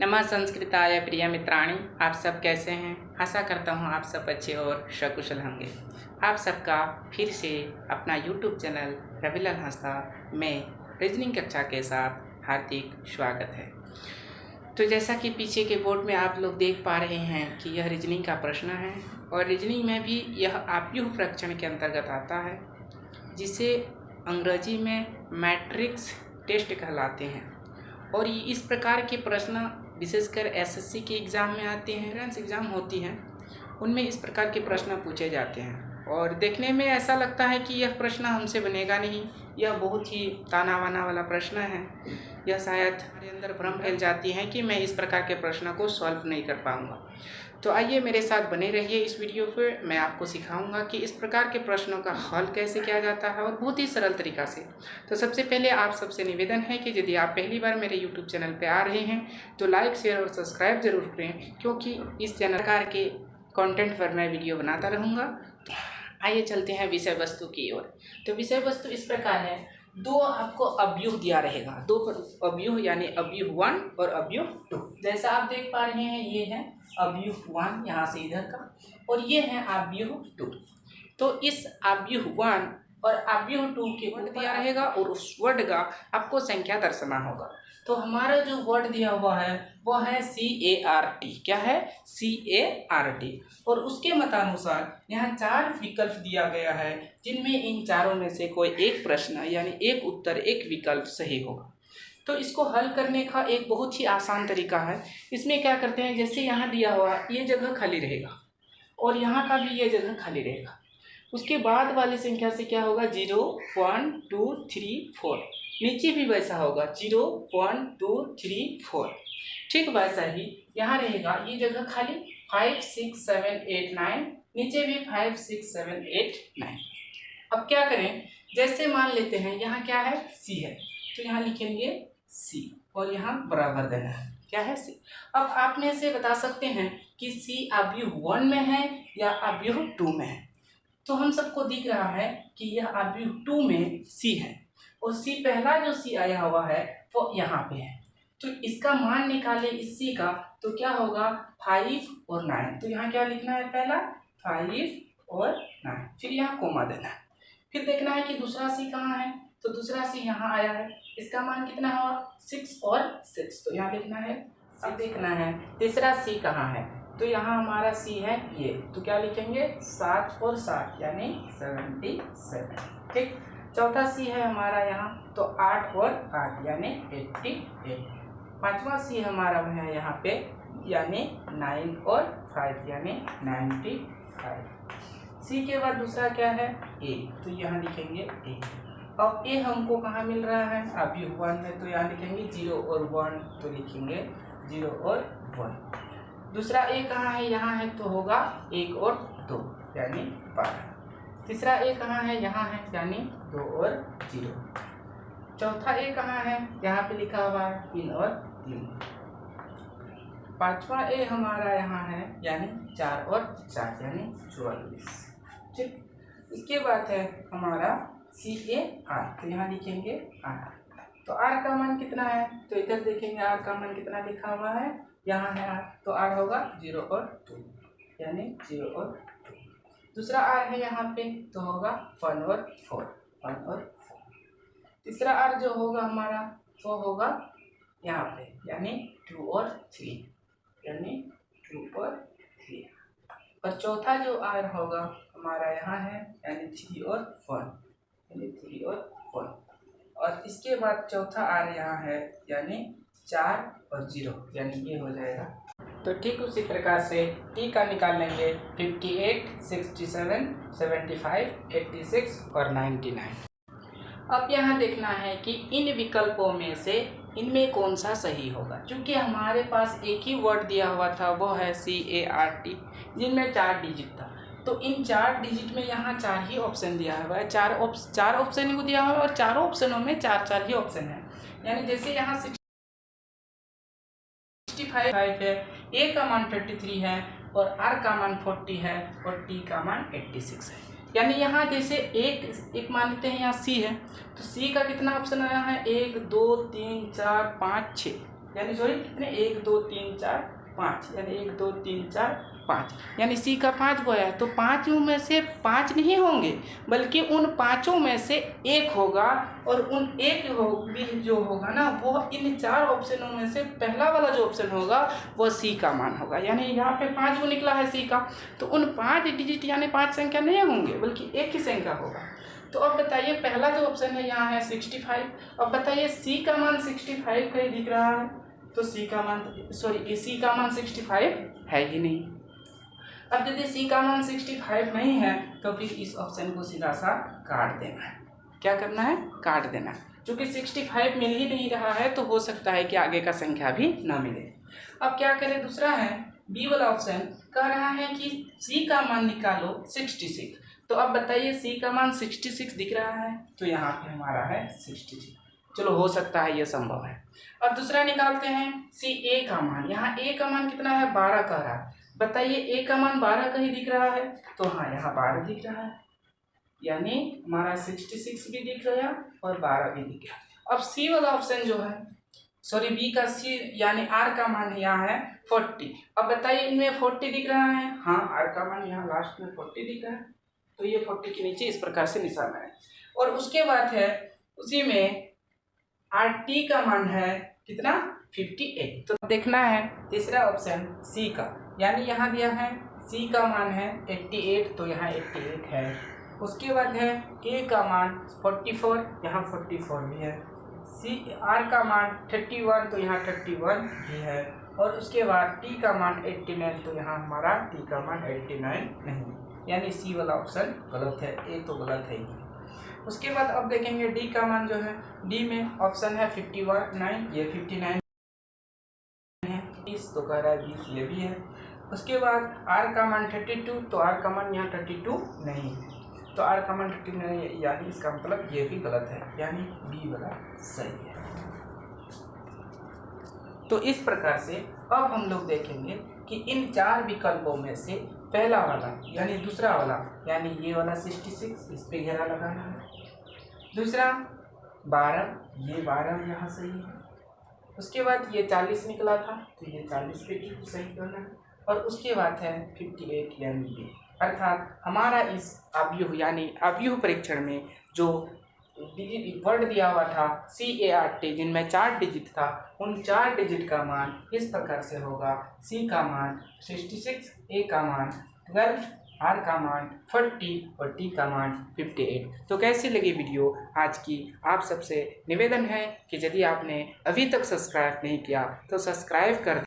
नमः संस्कृताय प्रिय मित्राणि, आप सब कैसे हैं। आशा करता हूं आप सब अच्छे और सकुशल होंगे। आप सबका फिर से अपना YouTube चैनल रविलाल हंसदा में रीजनिंग कक्षा के साथ हार्दिक स्वागत है। तो जैसा कि पीछे के बोर्ड में आप लोग देख पा रहे हैं कि यह रीजनिंग का प्रश्न है और रीजनिंग में भी यह आव्यूह परीक्षण के अंतर्गत आता है, जिसे अंग्रेजी में मैट्रिक्स टेस्ट कहलाते हैं। और इस प्रकार के प्रश्न विशेषकर एसएससी के एग्ज़ाम में आते हैं, एंट्रेंस एग्ज़ाम होती हैं, उनमें इस प्रकार के प्रश्न पूछे जाते हैं। और देखने में ऐसा लगता है कि यह प्रश्न हमसे बनेगा नहीं, यह बहुत ही ताना बाना वाला प्रश्न है। यह शायद हमारे अंदर भ्रम फैल जाती है कि मैं इस प्रकार के प्रश्न को सॉल्व नहीं कर पाऊँगा। तो आइए मेरे साथ बने रहिए इस वीडियो पे। मैं आपको सिखाऊंगा कि इस प्रकार के प्रश्नों का हल कैसे किया जाता है और बहुत ही सरल तरीक़ा से। तो सबसे पहले आप सबसे निवेदन है कि यदि आप पहली बार मेरे YouTube चैनल पे आ रहे हैं तो लाइक, शेयर और सब्सक्राइब जरूर करें, क्योंकि इस चैनल प्रकार के कंटेंट पर मैं वीडियो बनाता रहूँगा। आइए चलते हैं विषय वस्तु की ओर। तो विषय वस्तु इस प्रकार है, दो आपको अव्यूह दिया रहेगा, दो अव्यूह यानी अव्यूह 1 और अव्यूह 2। जैसा आप देख पा रहे हैं, ये है अव्यूह 1 यहाँ से इधर का, और ये है अव्यूह 2। तो इस अव्यूह 1 और अव्यूह 2 के वर्ड दिया रहेगा और उस वर्ड का आपको संख्या दर्शाना होगा। तो हमारा जो वर्ड दिया हुआ है वो है CART। क्या है? CART। और उसके मतानुसार यहाँ 4 विकल्प दिया गया है, जिनमें इन चारों में से कोई एक प्रश्न यानी एक उत्तर, एक विकल्प सही होगा। तो इसको हल करने का एक बहुत ही आसान तरीका है। इसमें क्या करते हैं, जैसे यहाँ दिया हुआ ये जगह खाली रहेगा और यहाँ का भी ये जगह खाली रहेगा। उसके बाद वाली संख्या से क्या होगा, 0 1 2 3 4। नीचे भी वैसा होगा, 0 1 2 3 4। ठीक वैसा ही यहाँ रहेगा, ये जगह खाली 5 6 7 8 9। नीचे भी 5 6 7 8 9। अब क्या करें, जैसे मान लेते हैं यहाँ क्या है, C है, तो यहाँ लिखेंगे C और यहाँ बराबर देना है। क्या है? C। अब आप में से बता सकते हैं कि C अव्यूह 1 में है या अव्यूह 2 में है। तो हम सबको दिख रहा है कि यह अव्यूह 2 में C है और C पहला जो C आया हुआ है वो यहाँ पे है। तो इसका मान निकाले इस C का, तो क्या होगा, 5 और 9। तो यहाँ क्या लिखना है, पहला 5 और 9, फिर यहाँ कोमा देना है। फिर देखना है कि दूसरा C कहाँ है, तो दूसरा C यहाँ आया है, इसका मान कितना हुआ, 6 और 6, तो यहाँ लिखना है। अब देखना है तीसरा C कहाँ है, तो यहाँ हमारा C है ये, तो क्या लिखेंगे, 7 और 7 यानी 77। ठीक। चौथा C है हमारा यहाँ, तो 8 और 8 यानी 88। पांचवा C हमारा है यहाँ पे, यानी 9 और 5 यानी 95। C के बाद दूसरा क्या है, A, तो यहाँ लिखेंगे A। अब A हमको कहाँ मिल रहा है, अव्यूह 1 में, तो यहाँ लिखेंगे 0 और 1, तो लिखेंगे 0 और 1। दूसरा A कहाँ है, यहाँ है, तो होगा 1 और 2 यानी 12। तीसरा A कहाँ है, यहाँ है, यानी 2 और 0। चौथा A कहाँ है, यहाँ पे लिखा हुआ है 3 और 3। पांचवा A हमारा यहाँ है, यानी 4 और 4 यानी 44। ठीक। इसके बाद है हमारा CAR, तो यहाँ लिखेंगे R। तो R का मान कितना है, तो इधर देखेंगे R का मान कितना लिखा हुआ है, यहाँ है R, तो R होगा 0 और 2 यानी 0 और 2। दूसरा R है यहाँ पे, तो होगा 1 और 4, 1 और 4। तीसरा R जो होगा हमारा, वो होगा यहाँ पे, यानी 2 और 3 यानी 2 और 3। और चौथा जो R होगा हमारा यहाँ है, यानी 3 और 1 यानी 3 और 1। और इसके बाद चौथा R यहाँ है, यानी 4 और 0 यानी ये हो जाएगा। तो ठीक उसी प्रकार से T का निकाल लेंगे, 58 67 75 86 और 99। अब यहाँ देखना है कि इन विकल्पों में से इनमें कौन सा सही होगा। क्योंकि हमारे पास एक ही वर्ड दिया हुआ था, वो है CART, जिनमें 4 डिजिट था। तो इन 4 डिजिट में यहाँ 4 ही ऑप्शन दिया हुआ है, 4 ऑप्शन को दिया हुआ है और चारों ऑप्शनों में 4 ही ऑप्शन है। यानी जैसे यहाँ 65 है, A का मान 33 है और R का मान 40 है और T का मान 86 है। यानी यहाँ जैसे एक मान लेते हैं, यहाँ C है, तो C का कितना ऑप्शन आया है, 1 2 3 4 5 6, यानी सॉरी कितने 1 2 3 4 5 यानी 1 2 3 4 5 यानी सी का 5 गो है तो 5 में से 5 नहीं होंगे बल्कि उन 5 में से एक होगा और उन एक भी जो होगा ना वो इन 4 ऑप्शनों में से पहला वाला जो ऑप्शन होगा वो सी का मान होगा। यानी यहाँ पे 5 गो निकला है सी का तो उन 5 डिजिट यानी 5 संख्या नहीं होंगे बल्कि एक ही संख्या होगा। तो अब बताइए पहला जो ऑप्शन है यहाँ है 65। अब बताइए सी का मान 65 कहीं दिख रहा है तो सी का मान सी का मान 65 है ही नहीं। अब यदि सी का मान 65 नहीं है तो फिर इस ऑप्शन को सीधा सा काट देना है। क्या करना है? काट देना। क्योंकि 65 मिल ही नहीं रहा है तो हो सकता है कि आगे का संख्या भी ना मिले। अब क्या करें? दूसरा है बी वाला ऑप्शन कह रहा है कि सी का मान निकालो 66। तो अब बताइए सी का मान 66 दिख रहा है तो यहाँ पे हमारा है 66। चलो हो सकता है ये संभव है। अब दूसरा निकालते हैं सी ए का मान। यहाँ ए का मान कितना है? 12 कह रहा है। बताइए ए का मान 12 कहीं दिख रहा है तो हाँ यहाँ 12 दिख रहा है यानी हमारा 66 भी दिख रहा है और 12 भी दिख रहा है। अब सी वाला ऑप्शन जो है सॉरी बी का सी यानी आर का मान यहाँ है 40। अब बताइए इनमें 40 दिख रहा है? हाँ आर का मान यहाँ लास्ट में 40 दिख रहा है तो ये 40 के नीचे इस प्रकार से निशान है। और उसके बाद है उसी में आर टी का मान है कितना? 58। तो देखना है तीसरा ऑप्शन सी का यानी यहाँ दिया है सी का मान है 88 तो यहाँ 88 है। उसके बाद है ए का मान 44 यहाँ 44 भी है। सी आर का मान 31 तो यहाँ 31 भी है। और उसके बाद टी का मान 89 तो यहाँ हमारा टी का मान 89 नहीं यानी सी वाला ऑप्शन गलत है, ए तो गलत है ही। उसके बाद अब देखेंगे डी का मान जो है डी में ऑप्शन है 59 ये 59 है, 20 तो कह रहा है 20 ये भी है। उसके बाद आर का मान 32 तो आर का मान यहाँ 32 नहीं है तो आर का मान 32 नहीं है यानी इसका मतलब ये भी गलत है यानी बी वाला सही है। तो इस प्रकार से अब हम लोग देखेंगे कि इन 4 विकल्पों में से पहला वाला यानी दूसरा वाला यानी ये वाला 66 इस पे घेरा लगाना है। दूसरा 12 ये 12 यहाँ सही है। उसके बाद ये 40 निकला था तो ये 40 पे ठीक सही करना है। और उसके बाद है 58 यानी ये अर्थात हमारा इस अवयव यानी अवयव परीक्षण में जो वर्ड दिया हुआ था CART जिनमें 4 डिजिट था उन 4 डिजिट का मान इस प्रकार से होगा। सी का मान 66, ए का मान 12, आर का मान 40 और टी का मान 58। तो कैसी लगी वीडियो आज की? आप सबसे निवेदन है कि यदि आपने अभी तक सब्सक्राइब नहीं किया तो सब्सक्राइब कर